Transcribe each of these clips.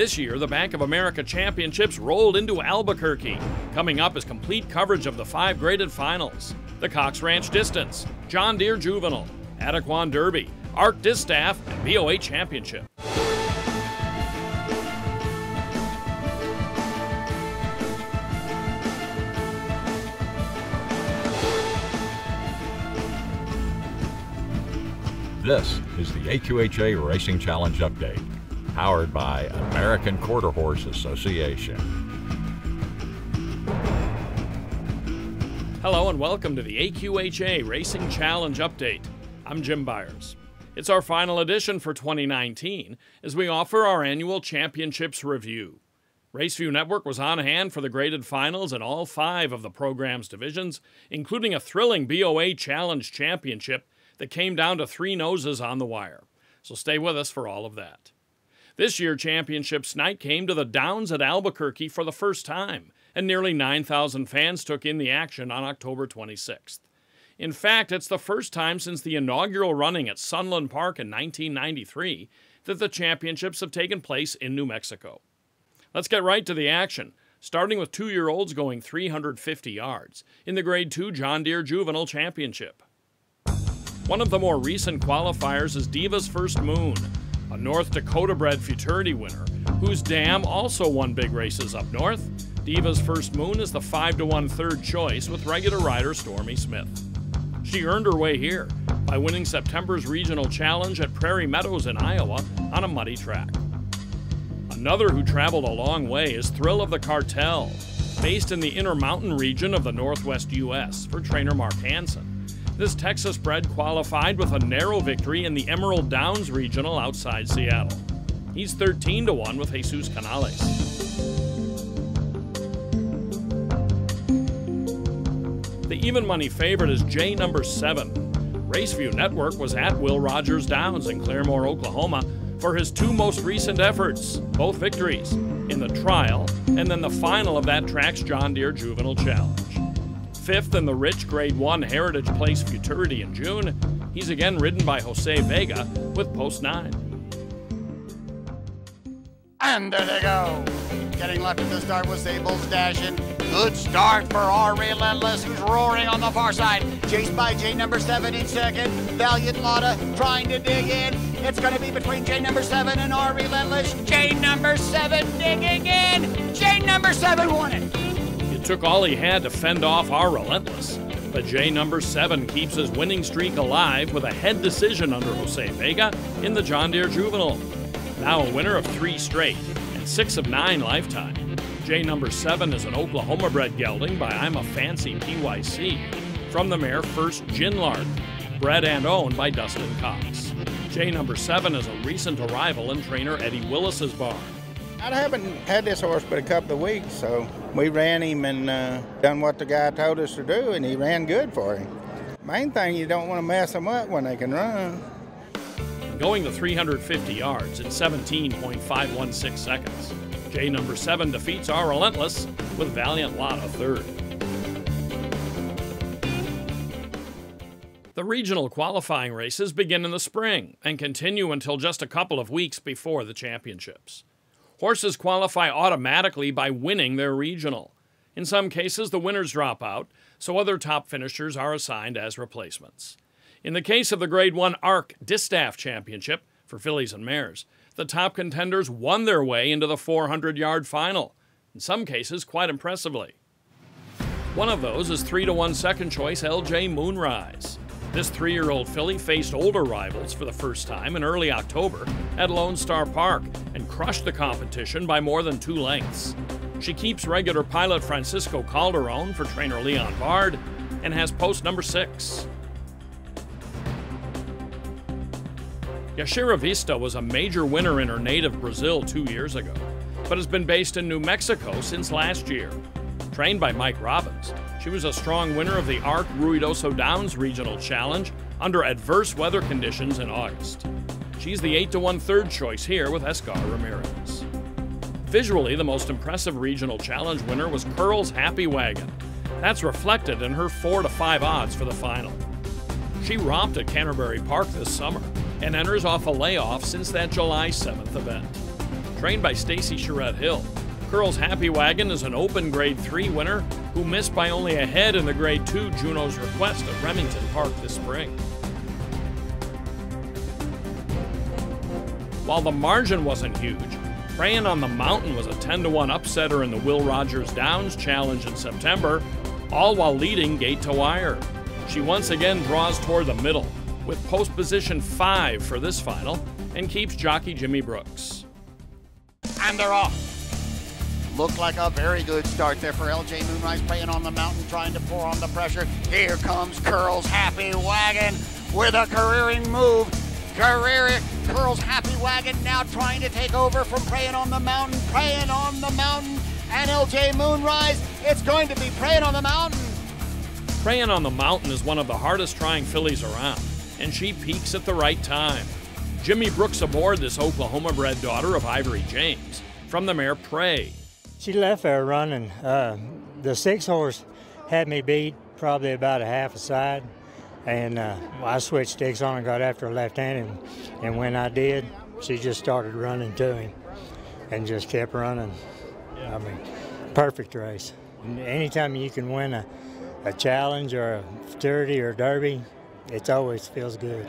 This year, the Bank of America Championships rolled into Albuquerque. Coming up is complete coverage of the 5 graded finals: the Cox Ranch Distance, John Deere Juvenile, AQHA Derby, ARC Distaff, and BOA Championship. This is the AQHA Racing Challenge Update, powered by American Quarter Horse Association. Hello and welcome to the AQHA Racing Challenge Update. I'm Jim Byers. It's our final edition for 2019 as we offer our annual championships review. Raceview Network was on hand for the graded finals in all 5 of the program's divisions, including a thrilling BOA Challenge Championship that came down to 3 noses on the wire. So stay with us for all of that. This year, Championships Night came to the Downs at Albuquerque for the first time, and nearly 9,000 fans took in the action on October 26th. In fact, it's the first time since the inaugural running at Sunland Park in 1993 that the championships have taken place in New Mexico. Let's get right to the action, starting with 2-year-olds going 350 yards in the Grade 2 John Deere Juvenile Championship. One of the more recent qualifiers is Diva's First Moon, a North Dakota-bred futurity winner whose dam also won big races up north. Diva's First Moon is the 5-to-1 third choice with regular rider Stormy Smith. She earned her way here by winning September's regional challenge at Prairie Meadows in Iowa on a muddy track. Another who traveled a long way is Thrill of the Cartel, based in the Intermountain region of the Northwest U.S. for trainer Mark Hansen. This Texas bred qualified with a narrow victory in the Emerald Downs Regional outside Seattle. He's 13-to-1 with Jesus Canales. The even money favorite is J number 7. Raceview Network was at Will Rogers Downs in Claremore, Oklahoma for his 2 most recent efforts, both victories, in the trial and then the final of that track's John Deere Juvenile Challenge. 5th in the rich Grade 1 Heritage Place Futurity in June, he's again ridden by Jose Vega with Post 9. And there they go. Getting left at the start with Sable's dashing. Good start for our Relentless, who's roaring on the far side. Chased by J number 7 in second. Valiant Lotta trying to dig in. It's going to be between J number 7 and our Relentless. J number 7 digging in. J number 7 won it. It took all he had to fend off our Relentless, but J number 7 keeps his winning streak alive with a head decision under Jose Vega in the John Deere Juvenile. Now a winner of 3 straight and 6 of 9 lifetime. J number 7 is an Oklahoma-bred gelding by I'm a Fancy PYC from the mare First Ginlark, bred and owned by Dustin Cox. J number 7 is a recent arrival in trainer Eddie Willis's barn. I haven't had this horse but a couple of weeks, so we ran him and done what the guy told us to do, and he ran good for him. Main thing, you don't want to mess them up when they can run. Going the 350 yards in 17.516 seconds, J number 7 defeats our Relentless with Valiant Lotta third. The regional qualifying races begin in the spring and continue until just a couple of weeks before the championships. Horses qualify automatically by winning their regional. In some cases, the winners drop out, so other top finishers are assigned as replacements. In the case of the Grade 1 ARC Distaff Championship for fillies and mares, the top contenders won their way into the 400-yard final, in some cases quite impressively. One of those is 3-to-1 second choice LJ Moonrise. This 3-year-old filly faced older rivals for the first time in early October at Lone Star Park and crushed the competition by more than 2 lengths. She keeps regular pilot Francisco Calderon for trainer Leon Bard and has post number 6. Yashira Vista was a major winner in her native Brazil 2 years ago, but has been based in New Mexico since last year. Trained by Mike Robbins, she was a strong winner of the ARC Ruidoso Downs Regional Challenge under adverse weather conditions in August. She's the 8-to-1 third choice here with Escar Ramirez. Visually, the most impressive regional challenge winner was Curl's Happy Wagon. That's reflected in her 4-to-5 odds for the final. She romped at Canterbury Park this summer and enters off a layoff since that July 7th event. trained by Stacy Charette Hill. Curl's Happy Wagon is an open Grade 3 winner who missed by only a head in the Grade 2 Juno's Request at Remington Park this spring. While the margin wasn't huge, Praying on the Mountain was a 10-1 upsetter in the Will Rogers Downs Challenge in September, all while leading gate to wire. She once again draws toward the middle, with post position 5 for this final, and keeps jockey Jimmy Brooks. And they're off. Looked like a very good start there for LJ Moonrise, Praying on the Mountain, trying to pour on the pressure. Here comes Curl's Happy Wagon with a careering move. Curl's Happy Wagon now trying to take over from Praying on the Mountain. Praying on the Mountain and LJ Moonrise. It's going to be Praying on the Mountain. Praying on the Mountain is one of the hardest trying fillies around, and she peaks at the right time. Jimmy Brooks aboard this Oklahoma-bred daughter of Ivory James from the mare Pray. She left there running. The 6-horse had me beat probably about a half a side, and I switched sticks on and got after her left-handed, and when I did, she just started running to him and just kept running. I mean, perfect race. Anytime you can win a challenge or a futurity or a derby, it always feels good.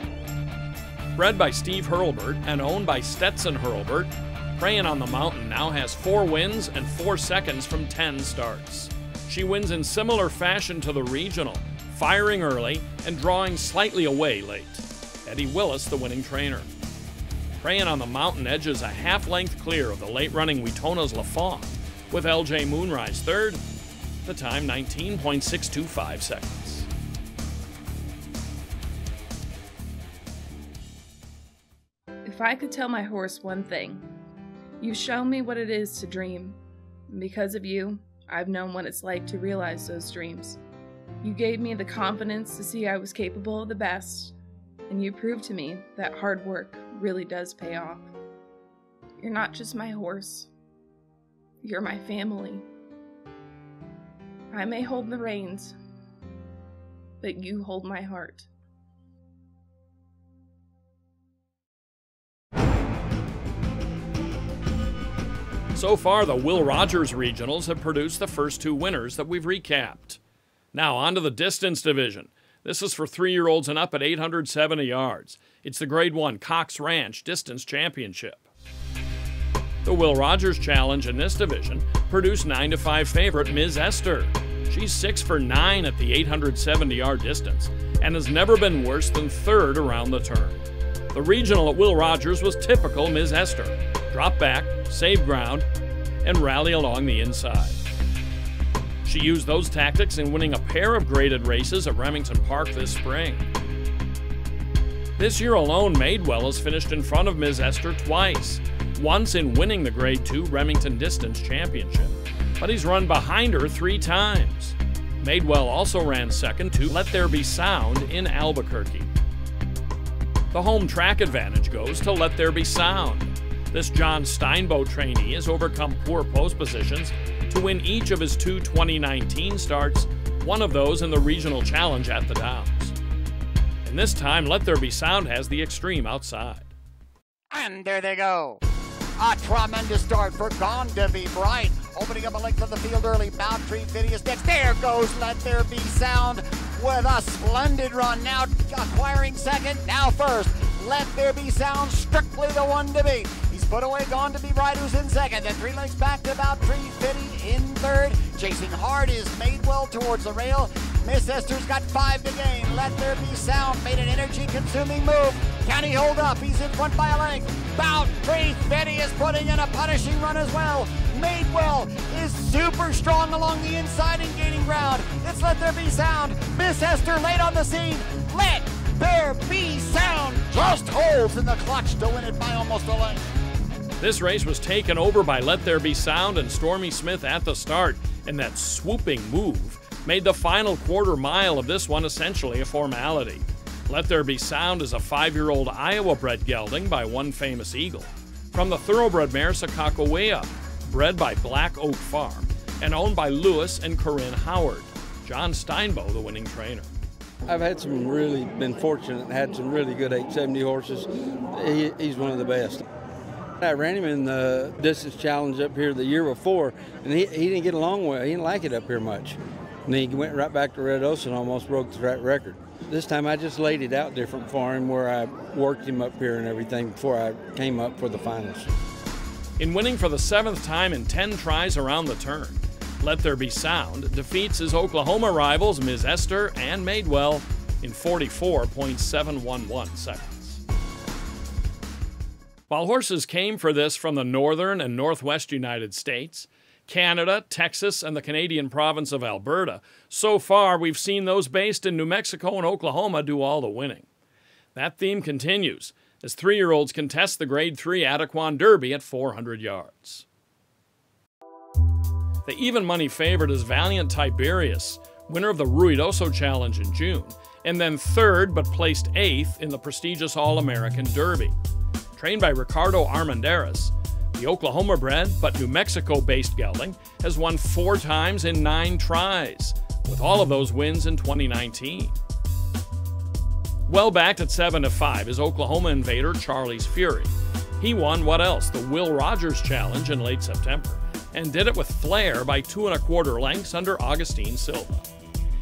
Bred by Steve Hurlburt and owned by Stetson Hurlburt, Praying on the Mountain now has 4 wins and 4 seconds from 10 starts. She wins in similar fashion to the regional, firing early and drawing slightly away late. Eddie Willis, the winning trainer. Praying on the Mountain edges a half-length clear of the late-running Wetona's Lafon, with LJ Moonrise third, the time 19.625 seconds. If I could tell my horse one thing, you've shown me what it is to dream. And because of you, I've known what it's like to realize those dreams. You gave me the confidence to see I was capable of the best, and you proved to me that hard work really does pay off. You're not just my horse, you're my family. I may hold the reins, but you hold my heart. So far, the Will Rogers Regionals have produced the first 2 winners that we've recapped. Now on to the distance division. This is for 3-year-olds and up at 870 yards. It's the Grade 1 Cox Ranch Distance Championship. The Will Rogers Challenge in this division produced 9-5 favorite Ms. Esther. She's 6 for 9 at the 870-yard distance and has never been worse than 3rd around the turn. The regional at Will Rogers was typical Ms. Esther. Drop back, save ground, and rally along the inside. She used those tactics in winning a pair of graded races at Remington Park this spring. This year alone, Madewell has finished in front of Ms. Esther twice, once in winning the Grade 2 Remington Distance Championship, but he's run behind her 3 times. Madewell also ran second to Let There Be Sound in Albuquerque. The home track advantage goes to Let There Be Sound. This John Steinbow trainee has overcome poor post positions to win each of his 2 2019 starts, one of those in the regional challenge at the Downs. And this time, Let There Be Sound has the extreme outside. And there they go. A tremendous start for Gone to Be Bright. Opening up a length of the field early. Boundtree Phineas next. There goes Let There Be Sound with a splendid run. Now acquiring second, now first. Let There Be Sound, strictly the one to beat. He's put away Gone to Be Bright, who's in second. Then 3 lengths back to Boundtree Phineas in third. Chasing hard is Madewell towards the rail. Miss Esther's got 5 to gain. Let There Be Sound made an energy-consuming move. Can he hold up? He's in front by a length. Boundtree Phineas putting in a punishing run as well. Madewell is super strong along the inside and gaining ground. It's Let There Be Sound. Miss Esther late on the scene. Let There Be Sound just holds in the clutch to win it by almost a length. This race was taken over by Let There Be Sound and Stormy Smith at the start, and that swooping move made the final quarter mile of this one essentially a formality. Let There Be Sound is a 5-year-old Iowa-bred gelding by One Famous Eagle from the thoroughbred mare Sakakawea, bred by Black Oak Farm and owned by Lewis and Corinne Howard. John Steinbow, the winning trainer. I've been fortunate and had some really good 870 horses. He's one of the best. I ran him in the distance challenge up here the year before, and he didn't get along well. He didn't like it up here much. And he went right back to Red Oaks and almost broke the track record. This time I just laid it out different for him, where I worked him up here and everything before I came up for the finals. In winning for the 7th time in 10 tries around the turn, Let There Be Sound defeats his Oklahoma rivals Ms. Esther and Madewell in 44.711 seconds. While horses came for this from the northern and northwest United States, Canada, Texas, and the Canadian province of Alberta, so far we've seen those based in New Mexico and Oklahoma do all the winning. That theme continues as 3-year-olds contest the Grade 3 Adequan Derby at 400 yards. The even money favorite is Valiant Tiberius, winner of the Ruidoso Challenge in June, and then 3rd but placed 8th in the prestigious All-American Derby. Trained by Ricardo Armendariz, the Oklahoma-bred but New Mexico-based gelding has won 4 times in 9 tries, with all of those wins in 2019. Well backed at 7-5 is Oklahoma invader Charlie's Fury. He won what else? The Will Rogers Challenge in late September, and did it with flair by 2 1/4 lengths under Augustine Silva.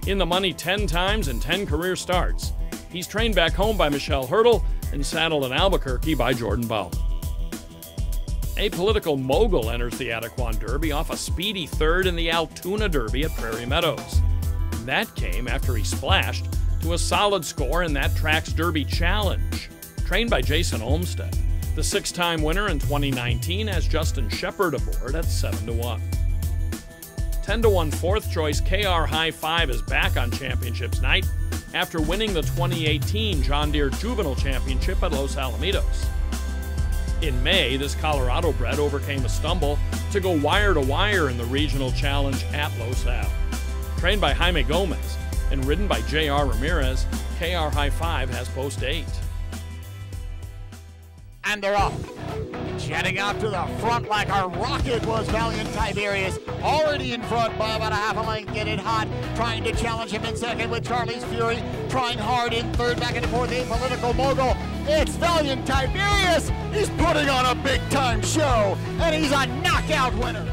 In the money 10 times and 10 career starts, he's trained back home by Michelle Hurdle and saddled in Albuquerque by Jordan Bowman. Apolitical Mogul enters the Adequan Derby off a speedy 3rd in the Altoona Derby at Prairie Meadows. That came after he splashed to a solid score in that track's Derby Challenge. Trained by Jason Olmstead, the 6-time winner in 2019 has Justin Shepard aboard at 7-1. 10-1 4th choice KR High 5 is back on Championships night after winning the 2018 John Deere Juvenile Championship at Los Alamitos. In May, this Colorado bred overcame a stumble to go wire-to-wire in the regional challenge at Los Al. Trained by Jaime Gomez and ridden by J.R. Ramirez, KR High 5 has post 8. And they're off. Jetting out to the front like a rocket was Valiant Tiberius. Already in front by about a half a length, getting hot. Trying to challenge him in 2nd with Charlie's Fury. Trying hard in 3rd, back and forth, Apolitical Mogul. It's Valiant Tiberius. He's putting on a big-time show, and he's a knockout winner.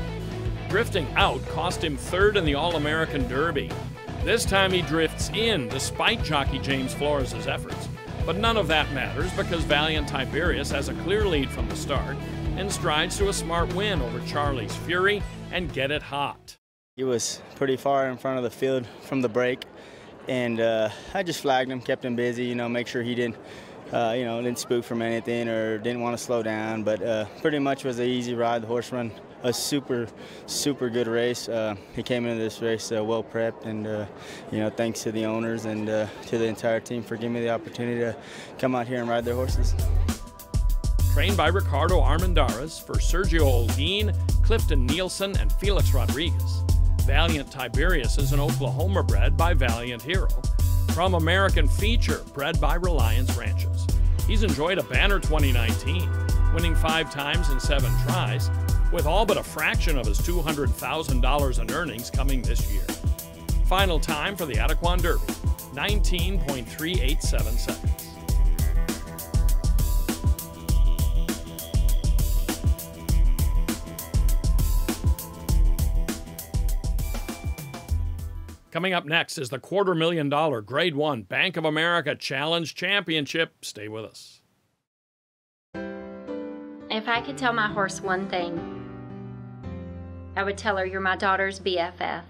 Drifting out cost him 3rd in the All-American Derby. This time he drifts in despite jockey James Flores' efforts. But none of that matters because Valiant Tiberius has a clear lead from the start and strides to a smart win over Charlie's Fury and Get It Hot. He was pretty far in front of the field from the break, and I just flagged him, kept him busy, make sure he didn't spook from anything or didn't want to slow down. But pretty much was an easy ride. The horse ran a super good race. He came into this race well prepped, and thanks to the owners and to the entire team for giving me the opportunity to come out here and ride their horses. Trained by Ricardo Armendariz for Sergio Olguin, Clifton Nielsen, and Felix Rodriguez, Valiant Tiberius is an Oklahoma bred by Valiant Hero from American Feature, bred by Reliance Ranches. He's enjoyed a banner 2019, winning 5 times in 7 tries, with all but a fraction of his $200,000 in earnings coming this year. Final time for the Adequan Derby, 19.387 seconds. Coming up next is the $250,000 Grade 1 Bank of America Challenge Championship. Stay with us. If I could tell my horse one thing, I would tell her you're my daughter's BFF.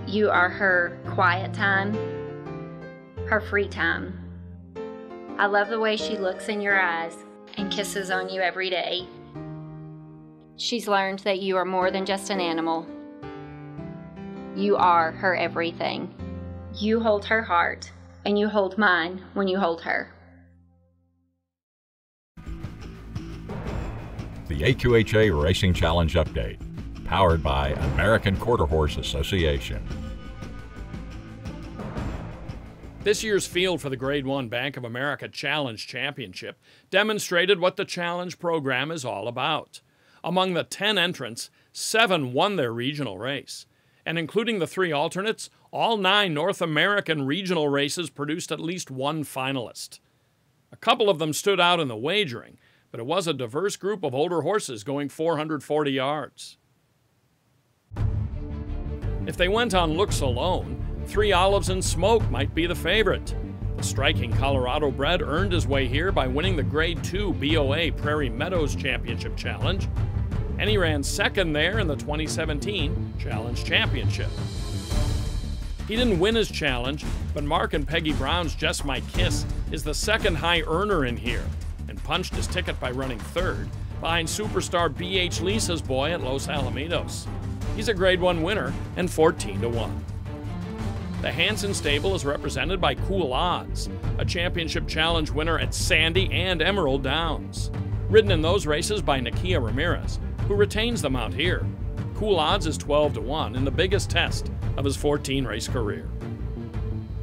You are her quiet time, her free time. I love the way she looks in your eyes and kisses on you every day. She's learned that you are more than just an animal. You are her everything. You hold her heart, and you hold mine when you hold her. The AQHA Racing Challenge Update, powered by American Quarter Horse Association. This year's field for the Grade 1 Bank of America Challenge Championship demonstrated what the challenge program is all about. Among the 10 entrants, 7 won their regional race. And including the 3 alternates, all 9 North American regional races produced at least one finalist. A couple of them stood out in the wagering, but it was a diverse group of older horses going 440 yards. If they went on looks alone, 3 Olives and Smoke might be the favorite. The striking Colorado bred earned his way here by winning the Grade 2 BOA Prairie Meadows Championship Challenge, and he ran second there in the 2017 Challenge Championship. He didn't win his challenge, but Mark and Peggy Brown's Just My Kiss is the second high earner in here, and punched his ticket by running third behind superstar B.H. Lisa's Boy at Los Alamitos. He's a Grade 1 winner and 14-1. The Hanson stable is represented by Cool Odds, a championship challenge winner at Sandy and Emerald Downs. Ridden in those races by Nakia Ramirez, who retains the mount here. Cool Odds is 12-1 in the biggest test of his 14-race career.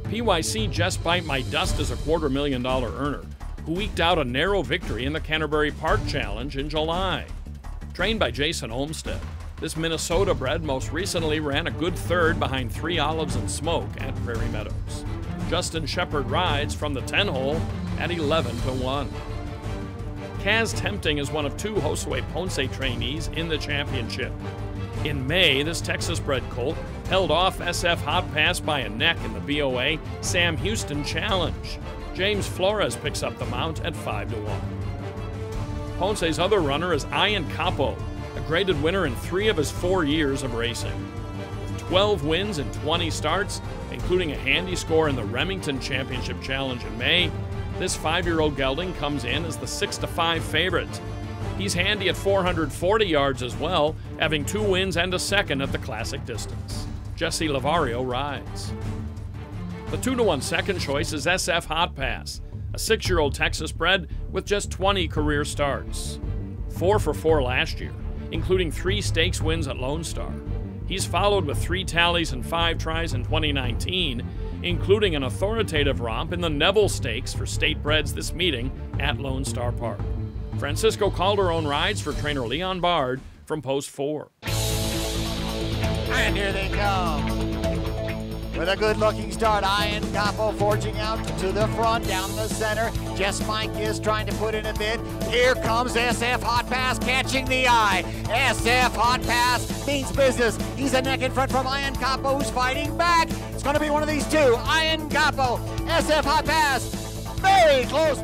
PYC Just Bite My Dust is a $250,000 earner, who eked out a narrow victory in the Canterbury Park Challenge in July. Trained by Jason Olmsted, this Minnesota bred most recently ran a good third behind 3 Olives and Smoke at Prairie Meadows. Justin Shepard rides from the 10-hole at 11-1. Kaz Tempting is one of 2 Josue Ponce trainees in the championship. In May, this Texas-bred colt held off SF Hot Pass by a neck in the BOA Sam Houston Challenge. James Flores picks up the mount at 5-1. Ponce's other runner is Ian Capo, a graded winner in 3 of his 4 years of racing. With 12 wins and 20 starts, including a handy score in the Remington Championship Challenge in May, this 5-year-old gelding comes in as the 6-5 favorite. He's handy at 440 yards as well, having 2 wins and a second at the Classic distance. Jesse Lavario rides. The 2-1 second choice is SF Hot Pass, a 6-year-old Texas bred with just 20 career starts. 4 for 4 last year, including 3 stakes wins at Lone Star. He's followed with 3 tallies and 5 tries in 2019, including an authoritative romp in the Neville Stakes for state breds this meeting at Lone Star Park. Francisco Calderon rides for trainer Leon Bard from Post 4. And here they come. With a good-looking start, Ian Capo forging out to the front, down the center. Just My Kiss trying to put in a bid. Here comes SF Hot Pass catching the eye. SF Hot Pass means business. He's a neck in front from Ian Capo, who's fighting back. It's going to be one of these 2. Ian Capo, SF Hot Pass, very close.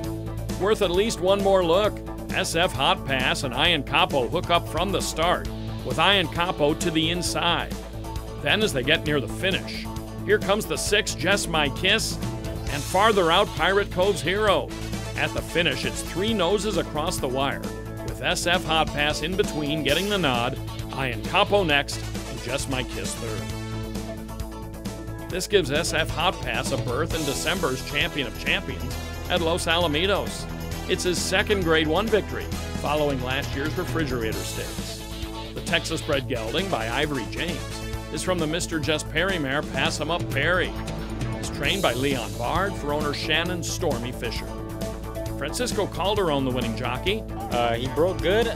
Worth at least one more look. SF Hot Pass and Ian Capo hook up from the start, with Ian Capo to the inside. Then as they get near the finish, here comes the 6, Just My Kiss, and farther out, Pirate Cove's Hero. At the finish, it's 3 noses across the wire, with SF Hot Pass in between getting the nod, Ian Capo next, and Just My Kiss third. This gives SF Hot Pass a berth in December's Champion of Champions at Los Alamitos. It's his 2nd Grade 1 victory, following last year's Refrigerator Stakes. The Texas-bred gelding by Ivory James is from the Mr. Just Perry mare Pass 'em Up Perry. It's trained by Leon Bard for owner Shannon Stormy Fisher. Francisco Calderon, the winning jockey. He broke good.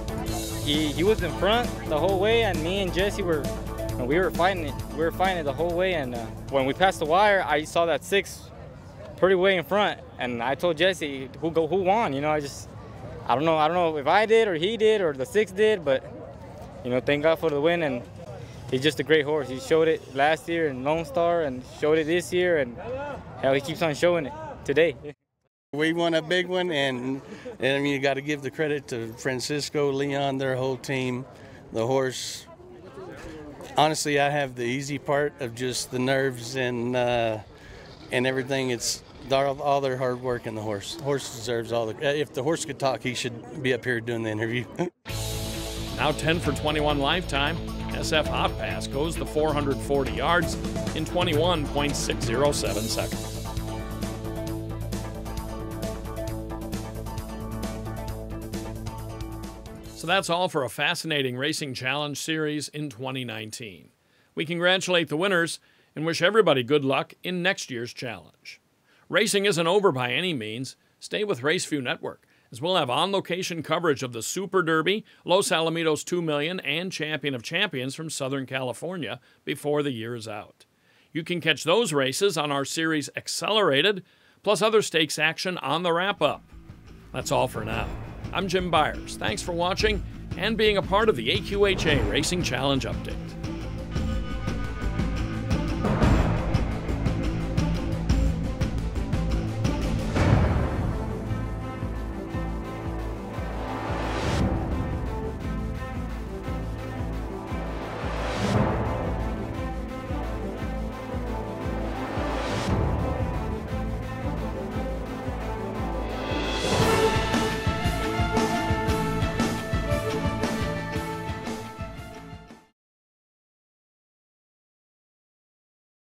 He was in front the whole way, and me and Jesse we were fighting it. We were fighting it the whole way, and when we passed the wire, I saw that 6 pretty way in front, and I told Jesse who won. You know, I don't know if I did or he did or the 6 did, but you know, thank God for the win. And he's just a great horse. He showed it last year in Lone Star and showed it this year, and hell, he keeps on showing it today. We won a big one, and I mean, you got to give the credit to Francisco, Leon, their whole team, the horse. Honestly, I have the easy part of just the nerves and everything. It's all their hard work and the horse. The horse deserves all the. If the horse could talk, he should be up here doing the interview. Now 10 for 21 lifetime. SF Hot Pass goes the 440 yards in 21.607 seconds. So that's all for a fascinating racing challenge series in 2019. We congratulate the winners and wish everybody good luck in next year's challenge. Racing isn't over by any means. Stay with Raceview Network, as we'll have on-location coverage of the Super Derby, Los Alamitos 2 Million, and Champion of Champions from Southern California before the year is out. You can catch those races on our series Accelerated, plus other stakes action on the wrap-up. That's all for now. I'm Jim Byers. Thanks for watching and being a part of the AQHA Racing Challenge Update.